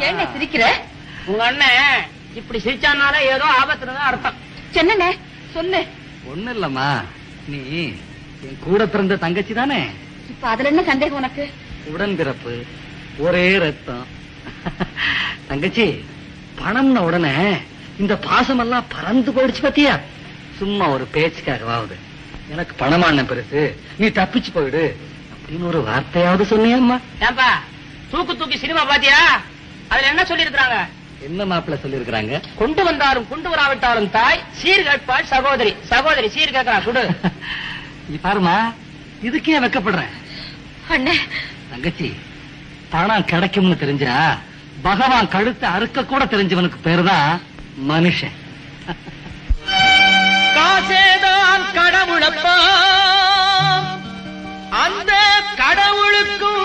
என்ன சிரிக்கிற? உங்க அண்ணன் இப்படி சிரிச்சானால ஏதோ ஆபத்துலதான் அர்த்தம். என்னண்ணே சொல்லு. ஒண்ணு இல்லம்மா, நீ என் கூட பிறந்த தங்கச்சி தானே? இப்ப அதுல என்ன சந்தேகம் உனக்கு? உடன்பிறப்பு, ஒரே ரத்தம். தங்கச்சி, பணம்ன உடனே இந்த பாசம் எல்லாம் பறந்து போயிடுச்சு பத்தியா? சும்மா ஒரு பேச்சுக்காகவாவது எனக்கு பணமான பெருசு, நீ தப்பிச்சு போயிடு அப்படின்னு ஒரு வார்த்தையாவது சொன்னியம்மா? ஏன்பா தூக்கி சினிமா பாத்தியா? அதுல என்ன சொல்லி இருக்காங்க? என்ன மாப்பிள்ள சொல்லி இருக்காங்க? கொண்டு வந்தாலும் கொண்டு வராவிட்டாலும் தாய், சீர் கேட்பாள் சகோதரி. சகோதரி சீர் கேட்கறா குடு. நீ பாருமா, இதுக்கே வெக்கப்படுறேன். அண்ணே தங்கச்சி, பணம் கிடைக்கும்னு தெரிஞ்சா பகவான் கழுத்தை அறுக்க கூட தெரிஞ்சவனுக்கு பேருதான் மனுஷன். காசேதான் கடவுளப்பா, அந்த கடவுளுக்கும்